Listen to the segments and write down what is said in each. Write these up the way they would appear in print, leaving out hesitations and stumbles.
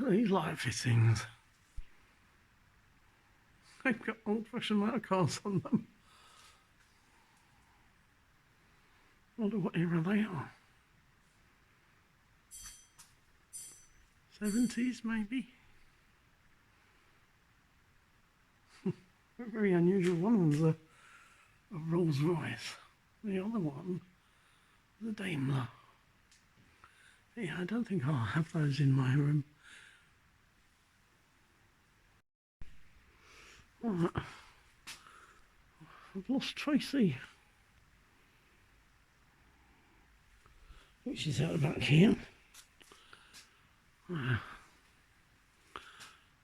These light fittings. They've got old-fashioned motor cars on them. I wonder what era they are. 70s maybe? A very unusual one was a Rolls Royce. The other one was a Daimler. Yeah, I don't think I'll have those in my room. Right. I've lost Tracey. I think she's out the back here.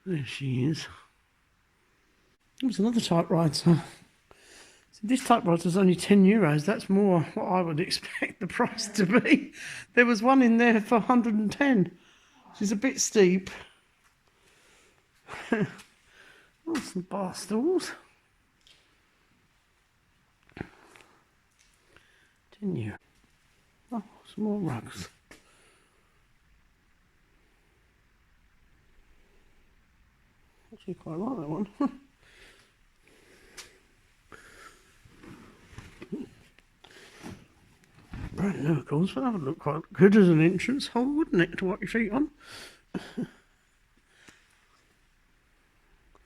There she is. There's another typewriter. So this typewriter is only €10. That's more what I would expect the price to be. There was one in there for 110, which is a bit steep. Oh, some bar stools. €10. Oh, some more rugs. Actually quite like that one. Brand new, of course, but that would look quite good as an entrance hole, wouldn't it, to wipe your feet on? I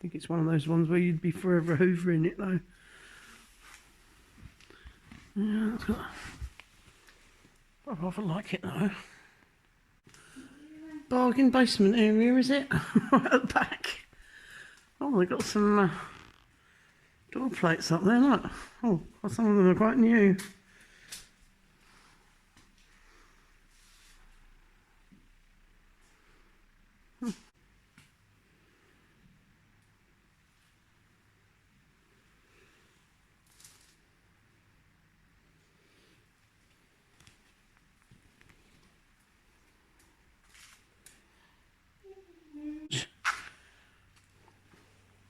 think it's one of those ones where you'd be forever hoovering it, though. Yeah, that's got... I rather like it, though. Bargain basement area, is it? Right at the back. Oh, they've got some door plates up there, look. Oh, some of them are quite new.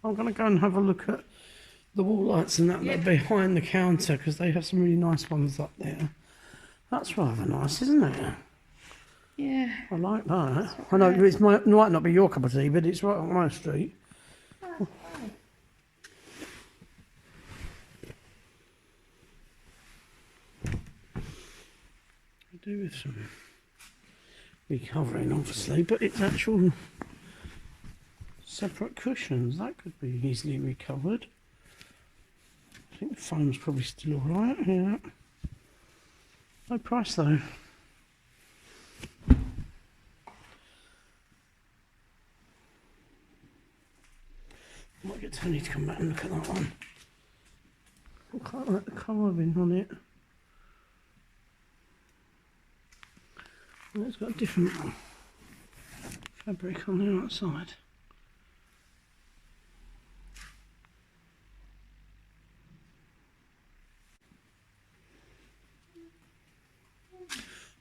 I'm going to go and have a look at the wall lights and that are behind the counter, because they have some really nice ones up there. That's rather nice, isn't it? Yeah. I like that. I know it might not be your cup of tea, but it's right on my street. Oh. I do with some recovering, obviously, but it's actual separate cushions. That could be easily recovered. I think the foam's probably still alright, yeah. No price though. Might get Tony to come back and look at that one. I quite like the carving on it. And it's got a different fabric on the outside.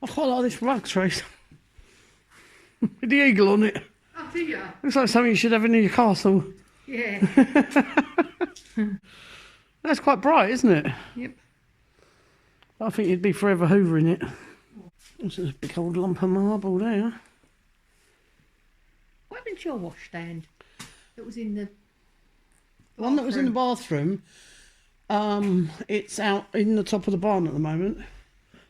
I quite like this rug, Trace. With the eagle on it. Oh, do you? Looks like something you should have in your castle. Yeah. That's quite bright, isn't it? Yep. I think you'd be forever hoovering it. This is a big old lump of marble there. What happened to your washstand that was in the One that was in the bathroom, it's out in the top of the barn at the moment.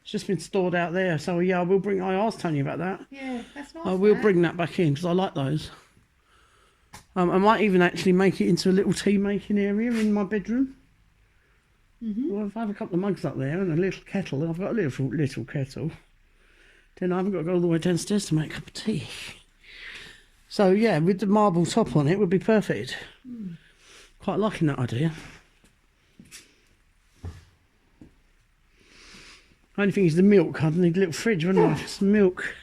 It's just been stored out there. So yeah, I asked Tony about that. Yeah, that's nice. I will bring that back in because I like those. I might even actually make it into a little tea making area in my bedroom. Well, if I have a couple of mugs up there and a little kettle, I've got a little kettle, then I haven't got to go all the way downstairs to make a cup of tea. So yeah, with the marble top on it would be perfect. Quite liking that idea. Only thing is the milk. I'd need a little fridge, wouldn't I? Some milk.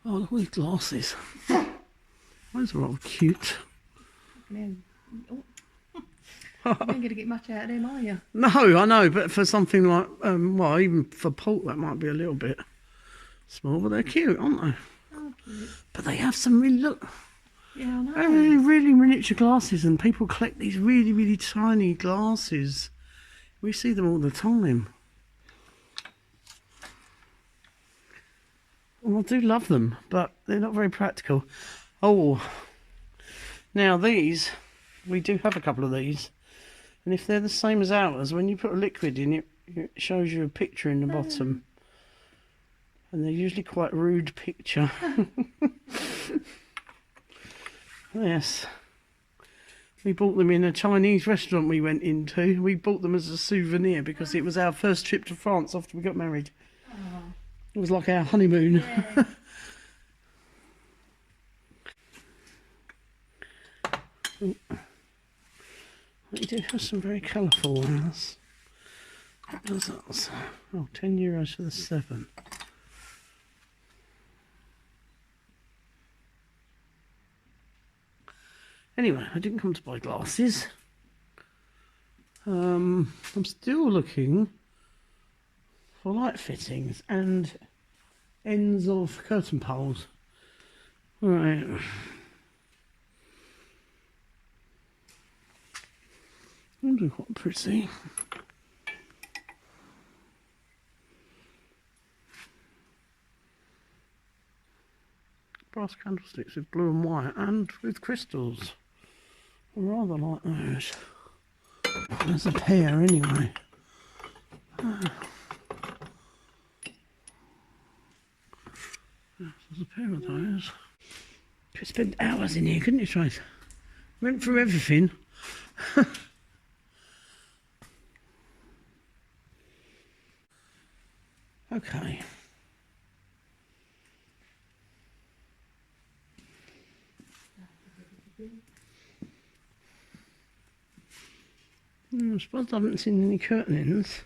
Oh, look at these glasses. Those are all cute. You ain't going to get much out of them, are you? No, I know, but for something like, well, even for port, that might be a little bit small, but they're cute, aren't they? Oh, cute. But they have some really, look, Yeah, I know. they're really miniature glasses, and people collect these really tiny glasses. We see them all the time. I do love them, but they're not very practical. Oh, now these, we do have a couple of these, and if they're the same as ours, when you put a liquid in it, it shows you a picture in the bottom, and they're usually quite a rude picture. Yes, we bought them in a Chinese restaurant we went into. We bought them as a souvenir because it was our first trip to France after we got married. Oh. It was like our honeymoon. Yeah. We do have some very colourful ones. What's that? Oh, €10 for the 7. Anyway, I didn't come to buy glasses. I'm still looking for light fittings and ends of curtain poles. Right. They're quite pretty. Brass candlesticks with blue and white and with crystals. I rather like those. There's a pair anyway. There's a pair of those. You could spend hours in here, couldn't you, Trace? Went through everything. Okay. I suppose I haven't seen any curtains.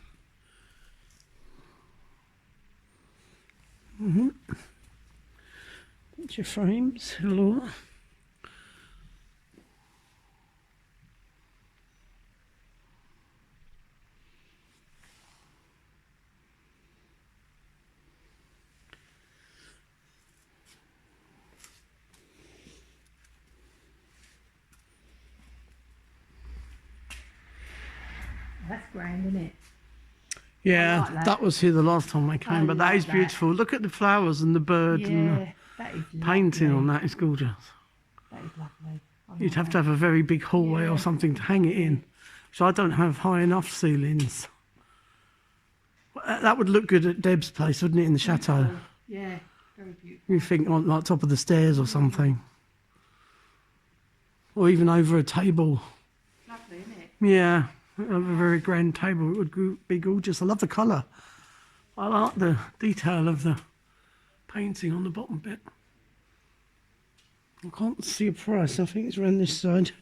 Picture frames, hello. That's grand, isn't it? Yeah, like that. that was here the last time I came, I but that like is that. beautiful. Look at the flowers and the bird and Yeah, the that is painting lovely. on that is gorgeous. That is lovely. I You'd like have that. to have a very big hallway or something to hang it in. So I don't have high enough ceilings. That would look good at Deb's place, wouldn't it, in the chateau? Yeah, very beautiful. You think on like top of the stairs or something. Or even over a table. Lovely, isn't it? Yeah, a very grand table. It would be gorgeous. I love the colour. I like the detail of the painting on the bottom bit. I can't see a price. I think it's around this side.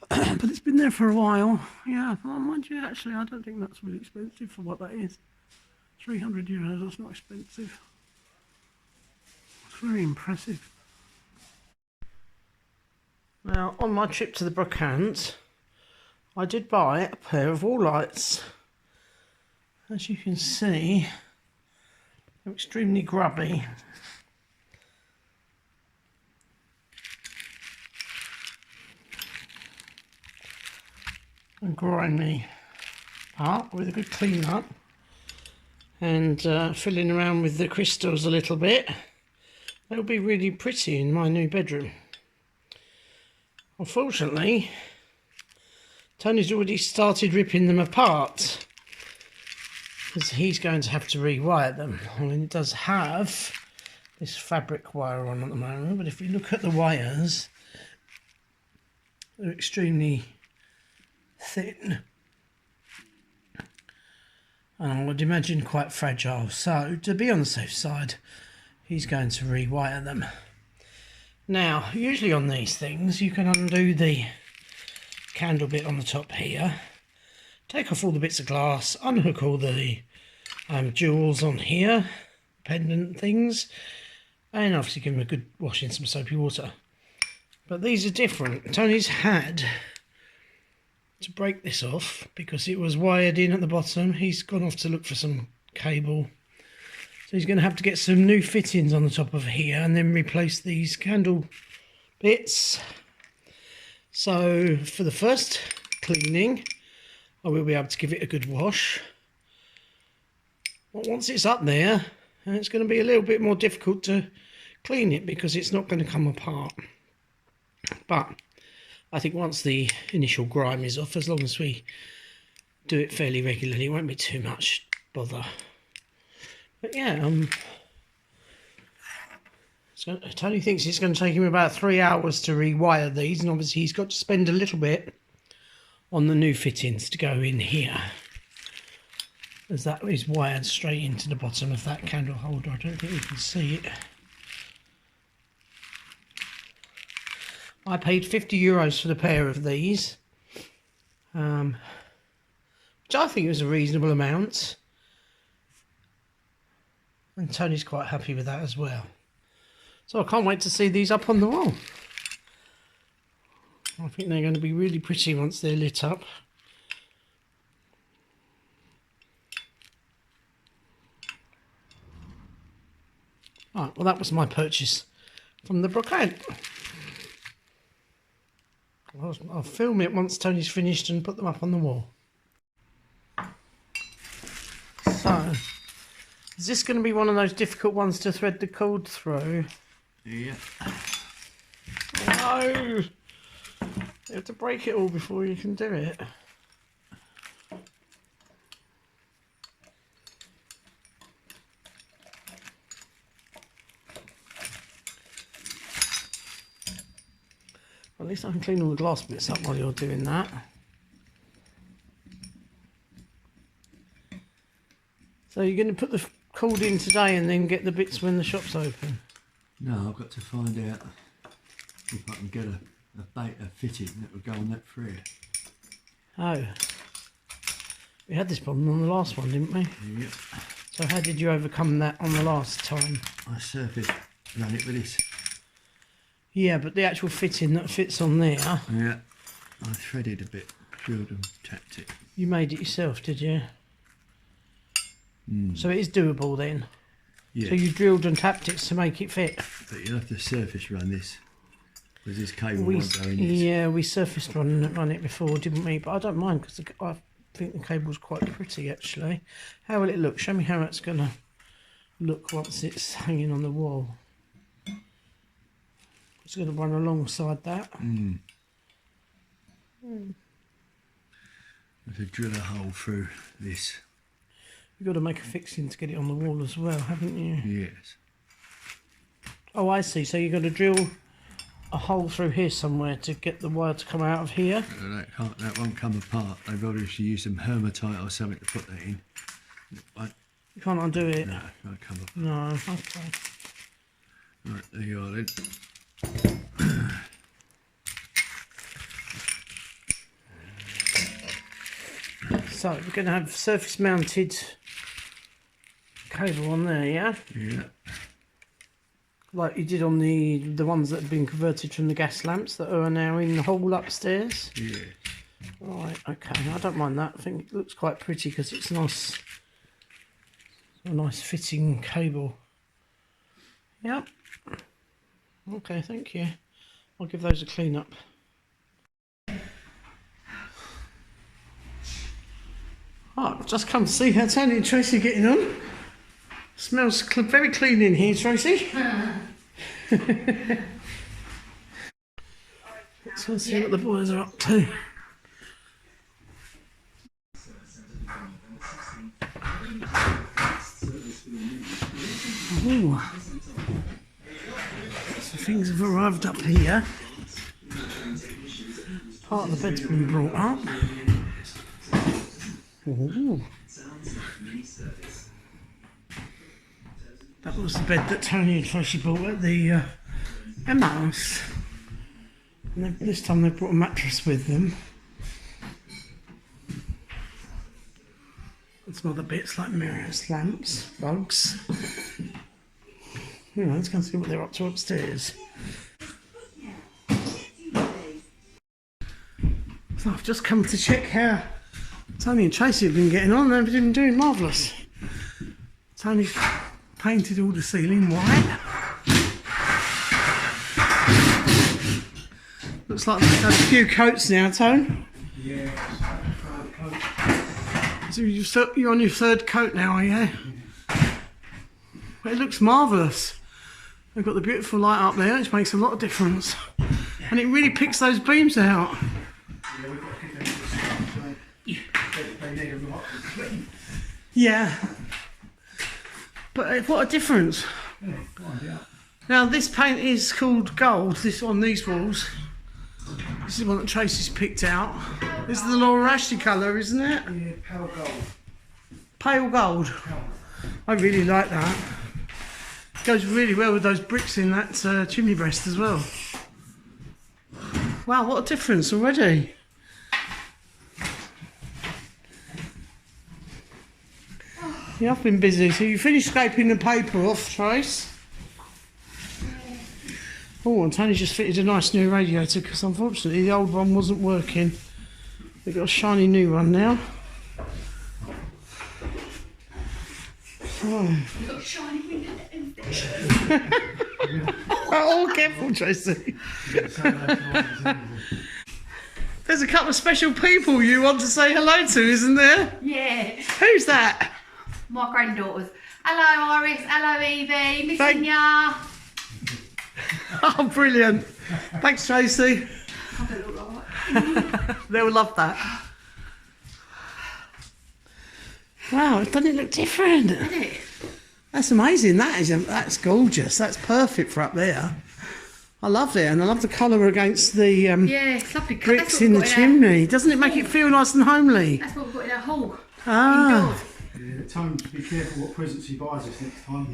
But it's been there for a while. Yeah, well, mind you, actually, I don't think that's really expensive for what that is. €300, that's not expensive. It's very impressive. Now, on my trip to the Brocantes, I did buy a pair of wall lights. As you can see, they're extremely grubby. And grimy part with a good clean up and filling around with the crystals a little bit. They'll be really pretty in my new bedroom. Unfortunately, Tony's already started ripping them apart because he's going to have to rewire them. I mean, it does have this fabric wire on at the moment, but if we look at the wires, they're extremely thin and I would imagine quite fragile, so to be on the safe side he's going to rewire them. Now usually on these things you can undo the candle bit on the top here, take off all the bits of glass, unhook all the jewels on here, pendant things, and obviously give them a good wash in some soapy water. But these are different. Tony's had to break this off because it was wired in at the bottom. He's gone off to look for some cable, so he's going to have to get some new fittings on the top of here and then replace these candle bits. So for the first cleaning I will be able to give it a good wash, but once it's up there and it's going to be a little bit more difficult to clean it because it's not going to come apart. But I think once the initial grime is off, as long as we do it fairly regularly, it won't be too much bother. But yeah, Tony thinks it's going to take him about 3 hours to rewire these, and obviously he's got to spend a little bit on the new fittings to go in here, as that is wired straight into the bottom of that candle holder. I don't think you can see it. I paid €50 for the pair of these, which I think was a reasonable amount, and Tony's quite happy with that as well. So I can't wait to see these up on the wall. I think they're going to be really pretty once they're lit up. Right, well, that was my purchase from the Brocante. I'll film it once Tony's finished and put them up on the wall. So, is this going to be one of those difficult ones to thread the cord through? Yeah. No! You have to break it all before you can do it. At least I can clean all the glass bits up while you're doing that. So you're going to put the cord in today and then get the bits when the shop's open? No, I've got to find out if I can get a fitting that will go on that thread. Oh. We had this problem on the last one, didn't we? Yep. So how did you overcome that on the last time? I surface run it with this. Yeah, but the actual fitting that fits on there... Yeah. I threaded a bit, drilled and tapped it. You made it yourself, did you? Mm. So it is doable then? Yeah. So you drilled and tapped it to make it fit? But you'll have to surface run this, because this cable won't go in this. Yeah, we surface run it before, didn't we? But I don't mind, because I think the cable's quite pretty, actually. How will it look? Show me how it's going to look once it's hanging on the wall. It's going to run alongside that. Mm. Have to drill a hole through this. You've got to make a fixing to get it on the wall as well, haven't you? Yes. Oh, I see. So you've got to drill a hole through here somewhere to get the wire to come out of here. That won't come apart. They've obviously used some hermetite or something to put that in. You can't undo it. No, it won't come apart. No, okay. Right, there you are then. So we're going to have surface mounted cable on there, yeah? Yeah. Like you did on the ones that have been converted from the gas lamps that are now in the hall upstairs. Yeah. Right, okay, I don't mind that. I think it looks quite pretty because it's a nice fitting cable. Yep. Okay, thank you. I'll give those a clean up. Oh, I've just come to see how Tony and Tracey are getting on. Smells very clean in here, Tracey. Let's go see what the boys are up to. Ooh. So things have arrived up here. Part of the bed's been brought up. Ooh. That was the bed that Tony and Tracey bought at the Emma house. And this time they brought a mattress with them. And some other bits like mirrors, lamps, rugs. You know, let's go and see what they're up to upstairs. So I've just come to check how Tony and Tracey have been getting on. They've been doing marvellous. Tony's painted all the ceiling white. Looks like they've had a few coats now, Tone. Yeah. So you're on your third coat now, are you? But it looks marvellous. They've got the beautiful light up there, which makes a lot of difference. And it really picks those beams out. Yeah, we've got to keep them to the they need a lot of clean. Yeah. But what a difference. Yeah, find out. Now this paint is called gold, this on these walls. This is one that Tracy's picked out. This is the Laura Ashley colour, isn't it? Yeah, pale gold. Pale gold. I really like that. Goes really well with those bricks in that chimney breast as well. Wow, what a difference already. Yeah, I've been busy. So you finished scraping the paper off, Trace? Oh, and Tony just fitted a nice new radiator because unfortunately the old one wasn't working. We've got a shiny new one now. Oh. You've got a shiny window. Oh, careful, Tracy. There's a couple of special people you want to say hello to, isn't there? Yeah. Who's that? My granddaughters. Hello, Iris. Hello, Evie. Missing Thank- ya. Oh, brilliant. Thanks, Tracy. I don't look like They'll love that. Wow, doesn't it look different? isn't it? That's amazing. That's gorgeous. That's perfect for up there. I love it, and I love the colour against the Yeah, it's lovely. That's bricks what in we've the got chimney. Doesn't it make it feel nice and homely? That's what we've got in our hall. Ah. Yeah, Tony, be careful what presents he buys us next time.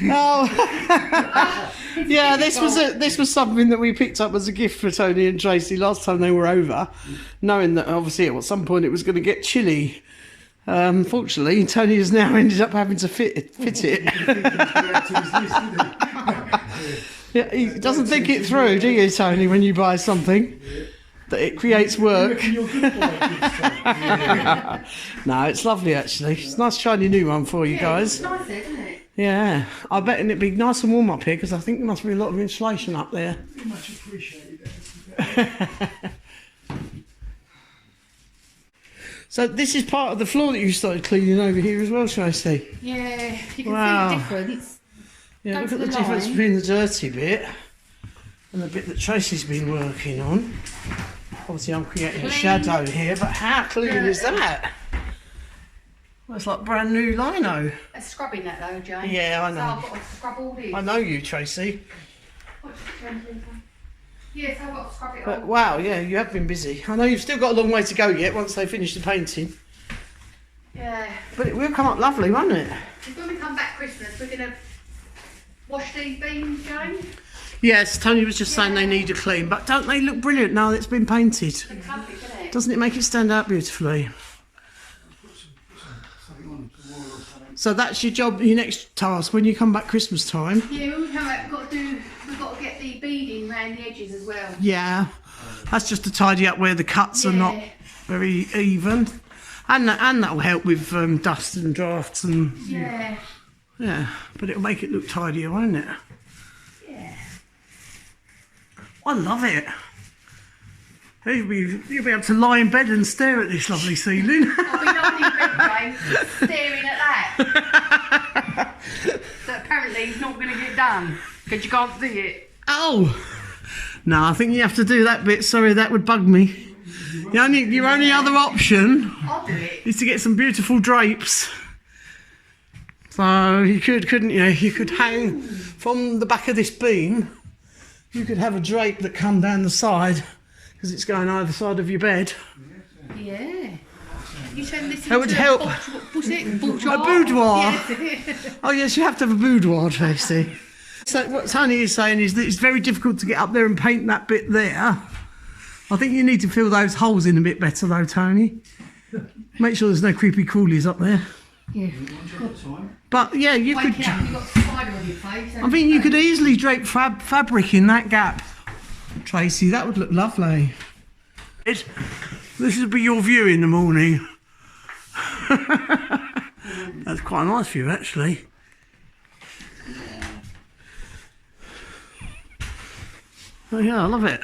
Yeah. Oh, yeah. This was something that we picked up as a gift for Tony and Tracy last time they were over, knowing that obviously at some point it was going to get chilly. Fortunately, Tony has now ended up having to fit it. Yeah, he doesn't think it through, do you, Tony, when you buy something? That it creates work. No, it's lovely actually. It's a nice shiny new one for you guys. It's nice there, isn't it? Yeah, I bet it'd be nice and warm up here because I think there must be a lot of insulation up there. Very much appreciated. So this is part of the floor that you started cleaning over here as well, shall I say? Yeah, you can Wow. see the difference. Yeah, Go look to at the the difference line. between the dirty bit and the bit that Tracy's been working on. Obviously I'm creating a Clean. shadow here, but how clean is Dirty. that? Well, it's like brand new lino. That's scrubbing that though, Jane. Yeah, I So know. I've got to scrub all this. I know you, Tracy. Yeah, so I've got to scrub it But all. wow, yeah, you have been busy. I know you've still got a long way to go yet once they finish the painting. Yeah. But it will come up lovely, won't it? When we come back Christmas, we're going to wash these beams, Jane. Yes, Tony was just saying they need a clean, but don't they look brilliant now that it's been painted? It's lovely, isn't it? Doesn't it make it stand out beautifully? So that's your job, your next task when you come back Christmas time. Yeah, when we come back, we've got to get the beading around the edges as well. Yeah, that's just to tidy up where the cuts are not Yeah. very even. And that'll help with dust and drafts and Yeah. yeah, but it'll make it look tidier, won't it? Yeah. I love it. You'll be able to lie in bed and stare at this lovely ceiling. I'll be lying in bed, Jane, staring at that. That apparently is not going to get done because you can't see it. Oh! No, I think you have to do that bit. Sorry, that would bug me. Your only other option I'll do it. is to get some beautiful drapes. So you could, couldn't you? You could hang from the back of this beam. You could have a drape that come down the side because it's going either side of your bed. Yeah. You turn this That would into help. What's it? Boudoir. A boudoir. Yes. Oh yes, you have to have a boudoir, Tracy. So what Tony is saying is that it's very difficult to get up there and paint that bit there. I think you need to fill those holes in a bit better though, Tony. Make sure there's no creepy crawlies up there. Yeah. But yeah, you could. Waking up, you've got a spider on your face. I mean, you could easily drape fabric in that gap, Tracy. That would look lovely. This would be your view in the morning. That's quite a nice view, actually. Oh yeah, I love it.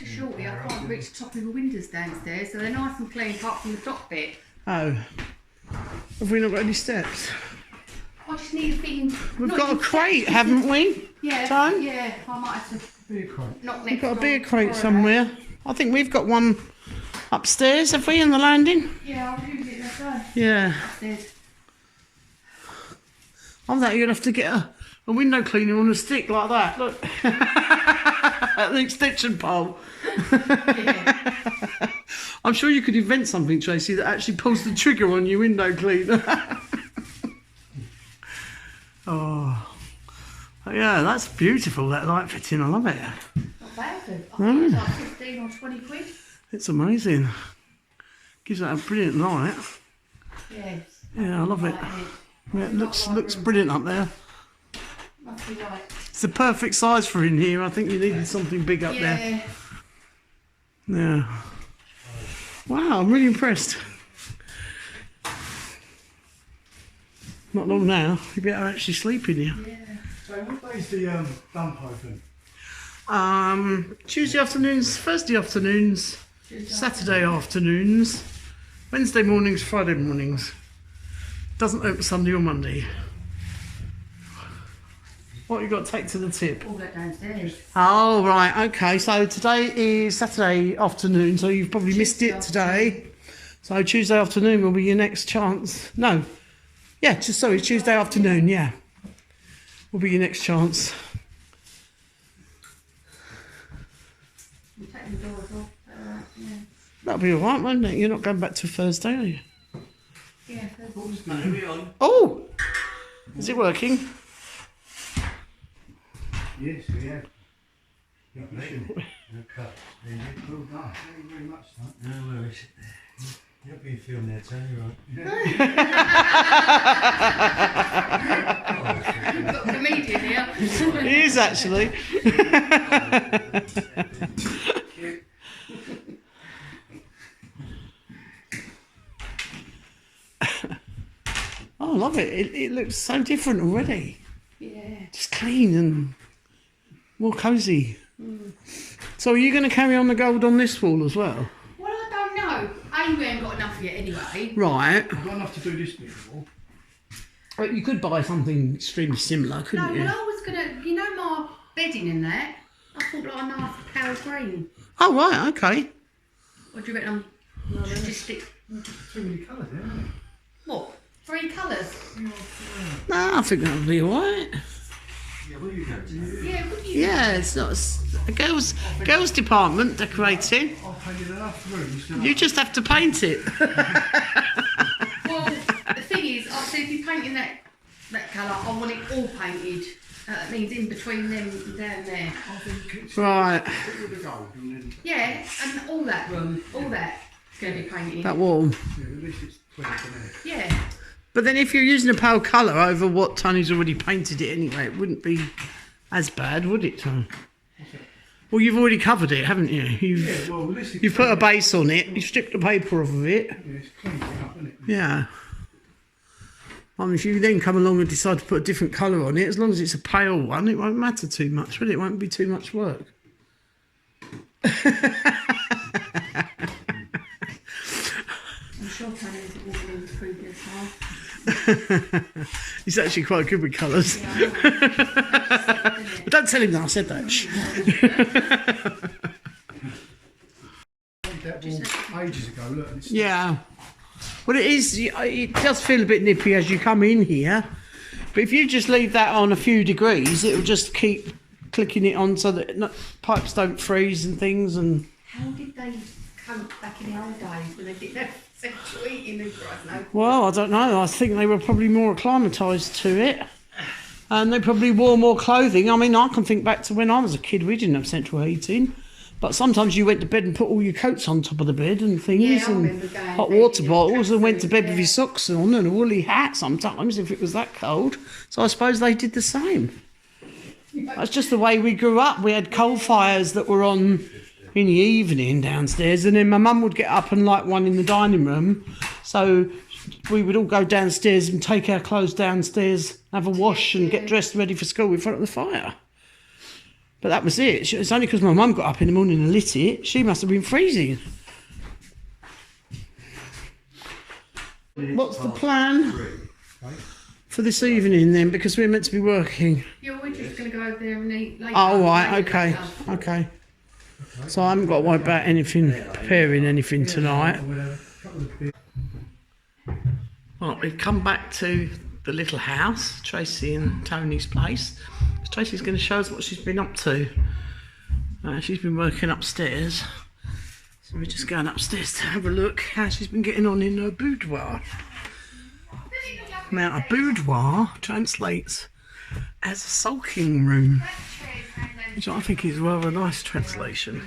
Shortly, I can't reach the top of the windows downstairs, so they're nice and clean apart from the top bit. Oh, Have we not got any steps? I just need a thing. We've got a crate, haven't we? Yeah. Tom? Yeah. I might have to Beer crate. knock next We've got a door. beer crate Borrow somewhere. I think we've got one upstairs, have we, in the landing? that. Yeah, I'll use it that Yeah. day. I thought you'd have to get a window cleaner on a stick like that. Look. An extension pole. Yeah. I'm sure you could invent something, Tracy, that actually pulls the trigger on your window cleaner. Oh. Yeah, that's beautiful, that light fitting. I love it. Not bad. I think it's like 15 or 20 quid. It's amazing. Gives that a brilliant light. Yes. Yeah, I love it. Yeah, it looks brilliant up there. Must be right. It's the perfect size for in here. I think you needed something big up there. Yeah. Yeah. Wow, I'm really impressed. Not long now. You better actually sleep in here. Yeah. So what day's the dump open? Tuesday afternoons, Thursday afternoons, Saturday afternoons, Wednesday mornings, Friday mornings. Doesn't open Sunday or Monday. What you got to take to the tip? All that downstairs. Oh, right, okay. So today is Saturday afternoon, so you've probably missed it today. So Tuesday afternoon will be your next chance. No. Yeah, sorry, Tuesday afternoon, yeah. Will be your next chance. We'll take the doors off. Yeah. That'll be all right, won't it? You're not going back to Thursday, are you? Yeah. Oh! Is it working? Yes, we have. Okay. There you go. Well done. Thank you very much, son. No worries. You're being filmed there, Tony, right? We've got a comedian here. It is actually. Oh, I love it. It looks so different already. Yeah. Just clean and more cosy. So are you going to carry on the gold on this wall as well? Well, I don't know. We ain't got enough yet anyway. Right. I've got enough to do this bit more. But you could buy something extremely similar, couldn't No, you? well, I was going to, you know my bedding in there? I thought like a nice pale green. Oh, right, okay. What do you reckon? No, Just stick, too many colours there, isn't it? what, 3 colours? No, I think that would be all right. Yeah, what are you going to do? Yeah, what do you Yeah, it's not a girls' department decorating. I've painted enough rooms. You just have to paint it. Well, the thing is, I said if you're painting that colour, I want it all painted. That means in between them and down there. I think it's Right, stick with the gold and then Yeah, and all that room, all that is going to be painted. that wall. yeah, at least it's 20 for now. Yeah. But then if you're using a pale colour over what Tony's already painted it anyway, it wouldn't be as bad, would it, Tony? Well, you've already covered it, haven't you? Yeah, well, this is You've put a base on it, you've stripped the paper off of it. Yeah, it's cleaned it up, isn't it? Yeah. I mean, if you then come along and decide to put a different colour on it, as long as it's a pale one, it won't matter too much, will it? It won't be too much work. I'm sure Tony isn't walking in the previous time. He's actually quite good with colours. Yeah, I know. But don't tell him that I said that. Shh. That wall ages ago, look. And it's Yeah. Well, it does feel a bit nippy as you come in here. But if you just leave that on a few degrees, it'll just keep clicking it on so that pipes don't freeze and things. And How did they cope back in the old days when they didn't have central heating and Christ knows? well, I don't know. I think they were probably more acclimatised to it. And they probably wore more clothing. I mean, I can think back to when I was a kid, we didn't have central heating. But sometimes you went to bed and put all your coats on top of the bed and things, Yeah, I and remember going hot to bed water in your bottles, and went to bed tracksuit, with your socks on and a woolly hat sometimes if it was that cold. So I suppose they did the same. That's just the way we grew up. We had coal fires that were on in the evening downstairs, and then my mum would get up and light one in the dining room. So we would all go downstairs and take our clothes downstairs, have a wash and get dressed ready for school in front of the fire. But that was it. It's only because my mum got up in the morning and lit it. She must have been freezing. What's the plan for this evening then? Because we're meant to be working. Yeah, we're just going to go over there and eat later. Oh, right, okay, okay. So I haven't got to worry about anything, preparing anything tonight. Right, we've come back to the little house, Tracey and Tony's place. Tracey's going to show us what she's been up to. She's been working upstairs. So we're just going upstairs to have a look how she's been getting on in her boudoir. Now, a boudoir translates as a sulking room, which I think is rather a nice translation.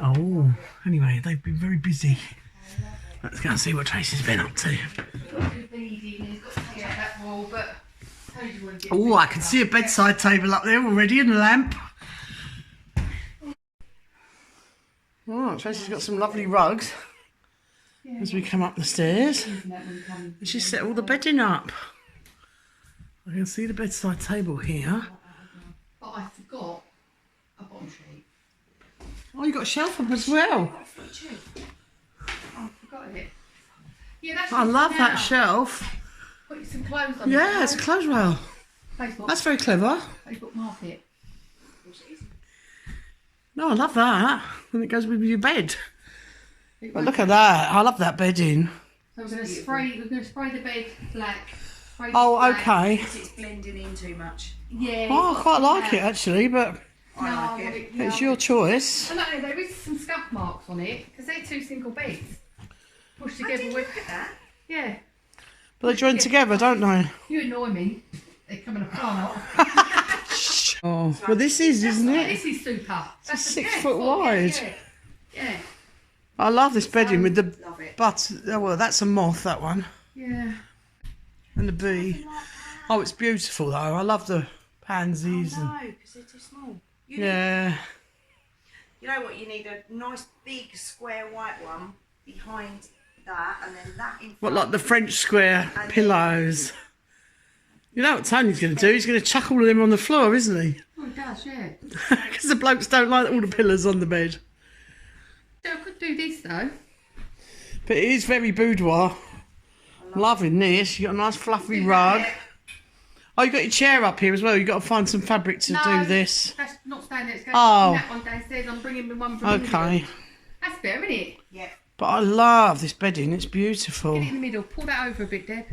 Oh, anyway, they've been very busy. Let's go and see what Tracey's been up to. Oh, I can see a bedside table up there already and a lamp. Oh, Tracey's got some lovely rugs as we come up the stairs. And she's set all the bedding up. I can see the bedside table here. But I forgot a bottom sheet. Oh, you got a shelf up as well. I forgot it. Yeah, that's I love that shelf. Put some clothes on. Yeah, it's a clothes rail. Facebook. That's very clever. Facebook Market. No, I love that. And it goes with your bed. But look at that. I love that bedding. So we're going to spray the bed black. Oh, okay. Because it's blending in too much. Yeah. Oh, I quite like it actually, but I like it. it's your choice. I know there is some scuff marks on it because they're two single beds pushed together with that. Yeah. But they join together, don't they? You annoy me. They're coming apart. Oh, well this is, isn't it? This is super. That's 6 foot wide. Yeah. I love this bedding with the Love it. butt. Oh, well, that's a moth, that one. Yeah. And the bee. Oh, it's beautiful though. I love the pansies. No, because they're too small. Yeah. You know what? You need a nice big square white one behind that, and then that in front. What, like the French square pillows? You know what Tony's going to do? He's going to chuck all of them on the floor, isn't he? Oh, it does, yeah. Because the blokes don't like all the pillows on the bed. So I could do this though. But it is very boudoir. Loving this. You got a nice fluffy rug. Oh, you got your chair up here as well. You got to find some fabric to do this. That's not staying there. It's going Oh. that one downstairs. I'm bringing the one from Okay. England. That's better, isn't it? Yeah. But I love this bedding. It's beautiful. Get it in the middle. Pull that over a bit, Deb.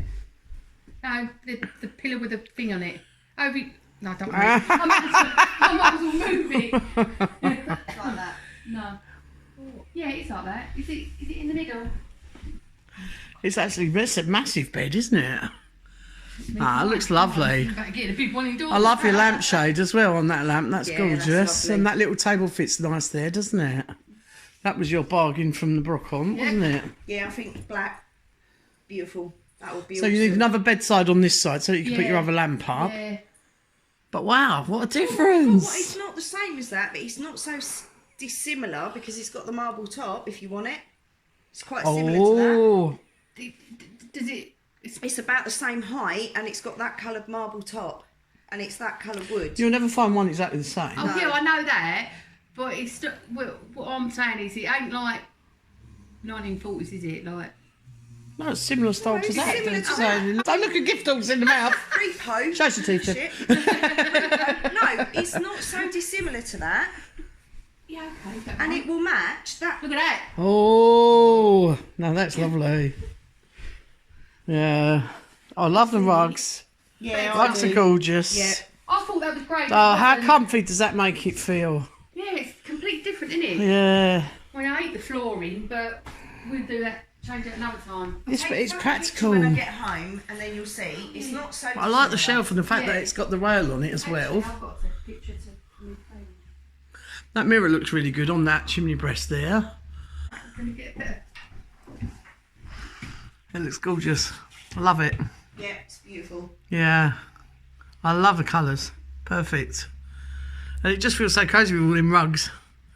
No, the pillow with the thing on it. Over. No, don't worry. I might as well move it. Like that. No. Yeah, it's like that. Is it in the middle? It's a massive bed, isn't it? Ah, it looks lovely. Better get a big one indoors. I love your lampshade as well on that lamp. That's Yeah, gorgeous. that's lovely. And that little table fits nice there, doesn't it? That was your bargain from the Brocante, wasn't it? Yeah, I think black. Beautiful. That would be So you need another bedside on this side so that you can put your Yeah. other lamp up. Yeah. But wow, what a Well, difference. it's not the same as that, but it's not so dissimilar because it's got the marble top if you want it. It's quite similar to Oh, Does it? that. It's about the same height and it's got that coloured marble top and it's that coloured wood. you'll never find one exactly the same. Oh yeah, I know that. But it's what I'm saying is it ain't like 1940s, is it? Like. No, it's similar style to it's that. similar then. to So, that. don't look at gift dogs in the mouth. Repo. Show your teacher. Shit. No, it's not so dissimilar to that Yeah, okay. and it will match that. Look at that. Oh, no, that's lovely. Yeah. I love the rugs. Yeah, Rugs are gorgeous. Yeah. I thought that was great. Oh, how comfy does that make it feel? Yeah, it's completely different, isn't it? Yeah. I mean, I hate the flooring, but we'll do that. Change it another time. It's Take some practical. picture when I get home and then you'll see it's not so I like the dissimilar. shelf and the fact that Yeah. it's got the rail on it as well. Actually, I've got to take a picture to move home. That mirror looks really good on that chimney breast there. I'm going to get a better. It looks gorgeous. I love it. Yeah, it's beautiful. Yeah. I love the colours. Perfect. And it just feels so cosy with all them rugs.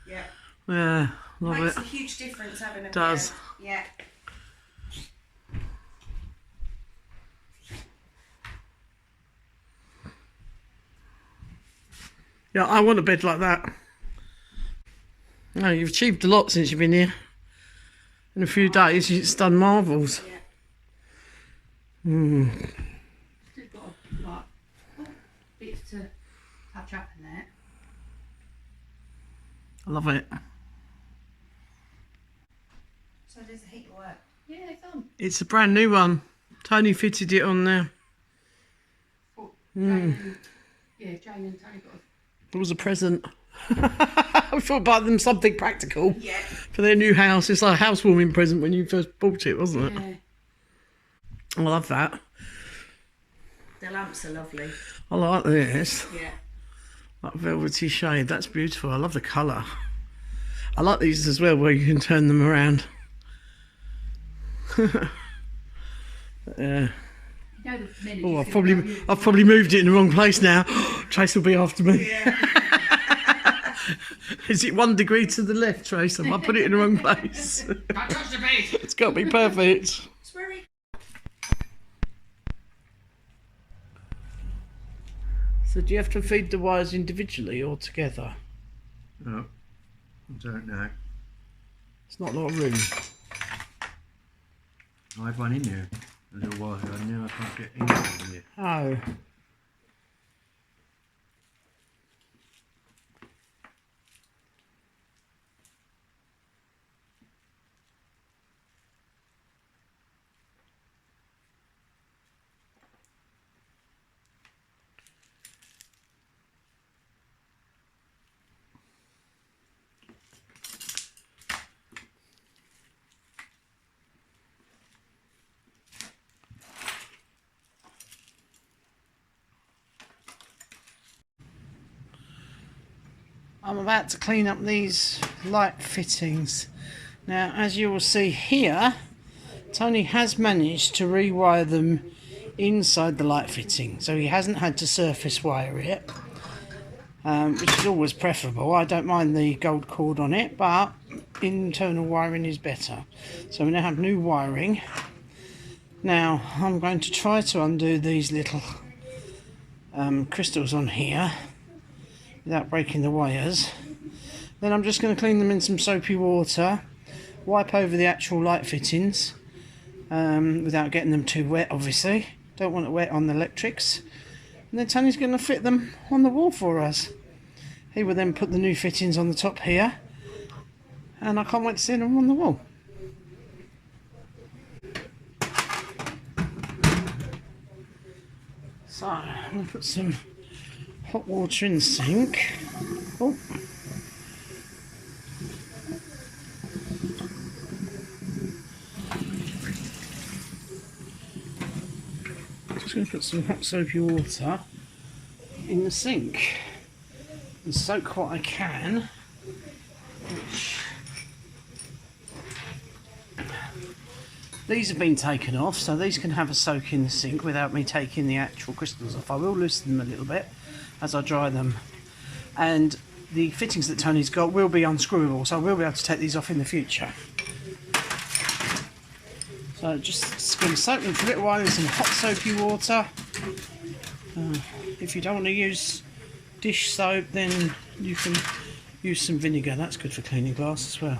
Yeah. Yeah. Love Makes it. a huge difference having a Does. mirror. Yeah. Yeah, I want a bed like that. No, you've achieved a lot since you've been here. In a few days, it's done marvels. Yeah. Still got like bits to touch up in there. I love it. So does the heat work? Yeah, it's on. It's a brand new one. Tony fitted it on there. Oh, Jane and Tony got It was a present. I thought buy them something practical Yeah. for their new house. It's like a housewarming present when you first bought it, wasn't it? yeah. I love that. The lamps are lovely. I like this. Yeah. That velvety shade. That's beautiful. I love the colour. I like these as well where you can turn them around. Yeah. You know the minute Oh, you I've feel probably about you. I've probably moved it in the wrong place now. Trace will be after me. Yeah. Is it 1 degree to the left, Trace? Have I put it in the wrong place? Don't touch the bed. It's got to be perfect. It's very. So do you have to feed the wires individually or together? No, I don't know. It's not a lot of room. I had one in there a little while ago, and now I can't get in here. Oh. I'm about to clean up these light fittings. Now, as you will see here, Tony has managed to rewire them inside the light fitting, so he hasn't had to surface wire it, which is always preferable. I don't mind the gold cord on it, but internal wiring is better. So we now have new wiring. Now, I'm going to try to undo these little crystals on here without breaking the wires. Then I'm just going to clean them in some soapy water, wipe over the actual light fittings without getting them too wet, obviously. Don't want it wet on the electrics. And then Tony's going to fit them on the wall for us. He will then put the new fittings on the top here, and I can't wait to see them on the wall. So I'm going to put some hot water in the sink. Oh. Just going to put some hot soapy water in the sink and soak what I can. These have been taken off, so these can have a soak in the sink without me taking the actual crystals off. I will loosen them a little bit as I dry them, and the fittings that Tony's got will be unscrewable, so I will be able to take these off in the future. So just going to soak them for a little while in some hot soapy water. If you don't want to use dish soap, then you can use some vinegar. That's good for cleaning glass as well.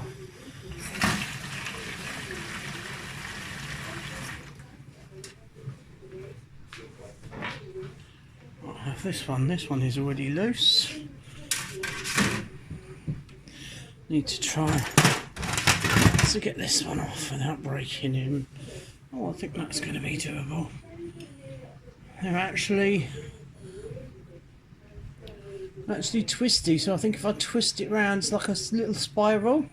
I have this one is already loose. Need to try to get this one off without breaking him. Oh, I think that's going to be doable. They're actually twisty, so I think if I twist it round, it's like a little spiral.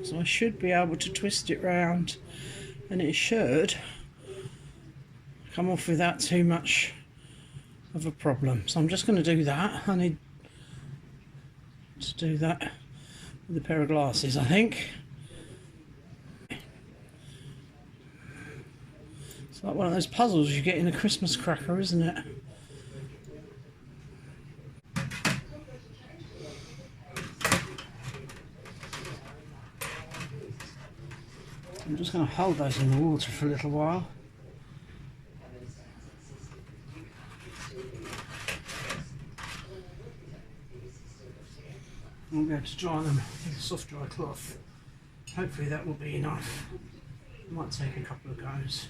So I should be able to twist it round, and it should come off without too much of a problem. So I'm just going to do that. I need to do that with a pair of glasses, I think. It's like one of those puzzles you get in a Christmas cracker, isn't it? I'm just going to hold those in the water for a little while. I'll be able to dry them with a soft dry cloth. Hopefully that will be enough. It might take a couple of goes.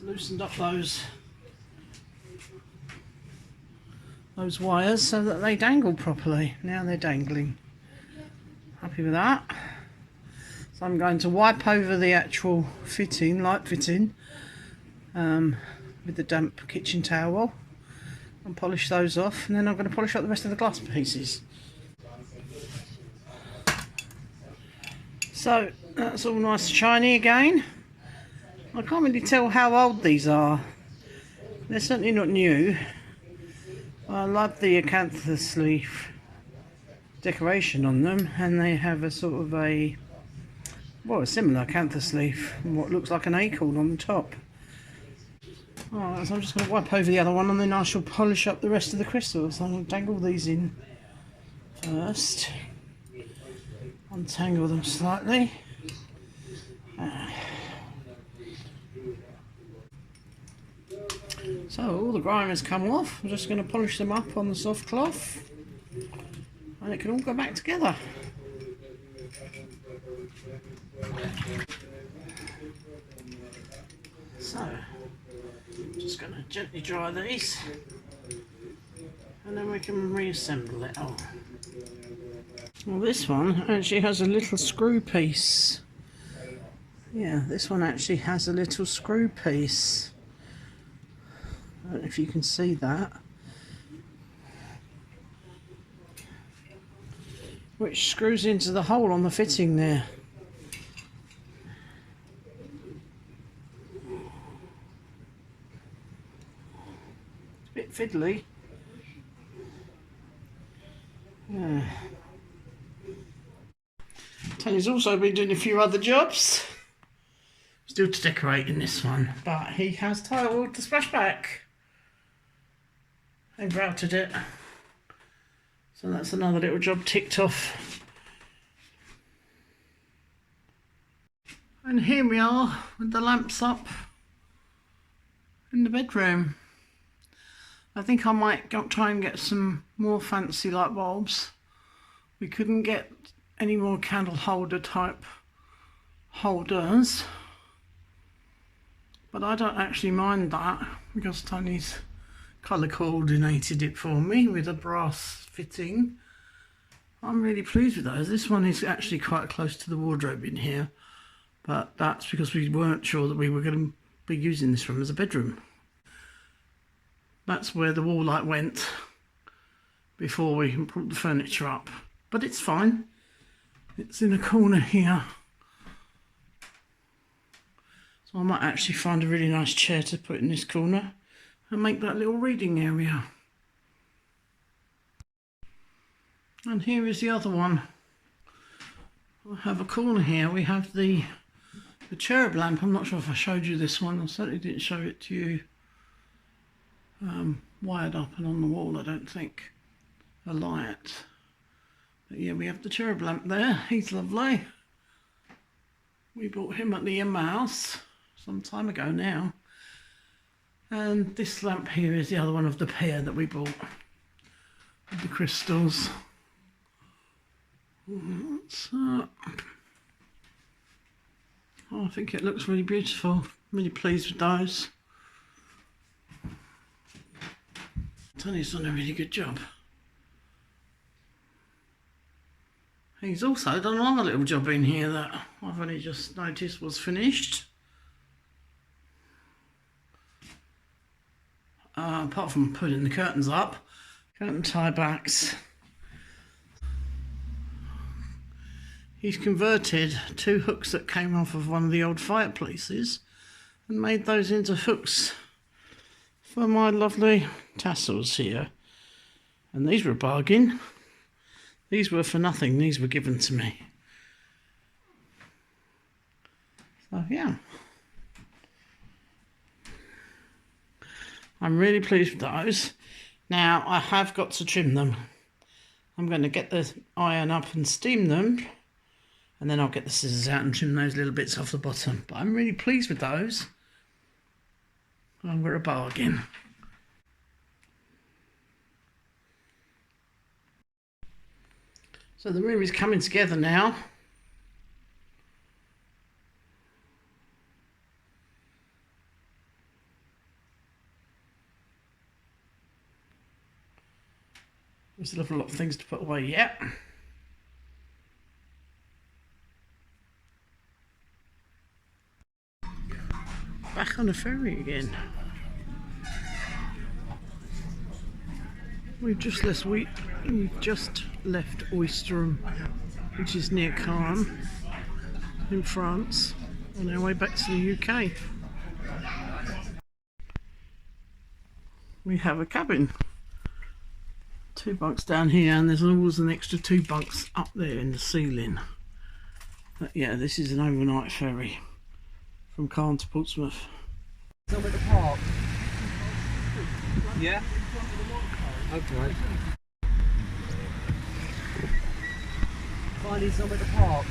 Just loosened up those wires so that they dangle properly. Now they're dangling. Happy with that. So I'm going to wipe over the actual fitting, light fitting, with the damp kitchen towel and polish those off, and then I'm going to polish up the rest of the glass pieces. So that's all nice and shiny again. I can't really tell how old these are. They're certainly not new. I love the acanthus leaf decoration on them, and they have a sort of a similar acanthus leaf, what looks like an acorn on the top. Alright, so I'm just going to wipe over the other one, and then I shall polish up the rest of the crystals. I'll dangle these in first, untangle them slightly. So all the grime has come off. I'm just going to polish them up on the soft cloth, and it can all go back together. So, just going to gently dry these, and then we can reassemble it all. Well, this one actually has a little screw piece. Yeah, this one actually has a little screw piece. I don't know if you can see that. Which screws into the hole on the fitting there. It's a bit fiddly. Yeah. Tony's also been doing a few other jobs. Still to decorate in this one, but he has tiled the splashback and grouted it. So that's another little job ticked off. And here we are with the lamps up in the bedroom. I think I might try and get some more fancy light bulbs. We couldn't get any more candle holder type holders, but I don't actually mind that because Tony's colour coordinated it for me with a brass fitting. I'm really pleased with those. This one is actually quite close to the wardrobe in here, but that's because we weren't sure that we were going to be using this room as a bedroom. That's where the wall light went before we put the furniture up, but it's fine. It's in a corner here. So I might actually find a really nice chair to put in this corner and make that little reading area. And here is the other one. I have a corner here. We have the cherub lamp. I'm not sure if I showed you this one. I certainly didn't show it to you wired up and on the wall, I don't think. A light. But yeah, we have the cherub lamp there. He's lovely. We bought him at the Emma house some time ago now. And this lamp here is the other one of the pair that we bought with the crystals. So, I think it looks really beautiful. Really pleased with those. Tony's done a really good job. He's also done another little job in here that I've only just noticed was finished. Apart from putting the curtains up, curtain tie backs. He's converted 2 hooks that came off of one of the old fireplaces and made those into hooks for my lovely tassels here. And these were a bargain. These were for nothing. These were given to me. So yeah. I'm really pleased with those. Now I have got to trim them. I'm going to get the iron up and steam them, and then I'll get the scissors out and trim those little bits off the bottom. But I'm really pleased with those. We're a bargain. So the room is coming together now. We still have a lot of things to put away yet. Back on the ferry again. We've just left Oysterum, which is near Caen in France, on our way back to the UK. We have a cabin. 2 bunks down here, and there's always an extra 2 bunks up there in the ceiling. But yeah, this is an overnight ferry from Caen to Portsmouth. Some at the park. Yeah? Okay. Finding some at the park.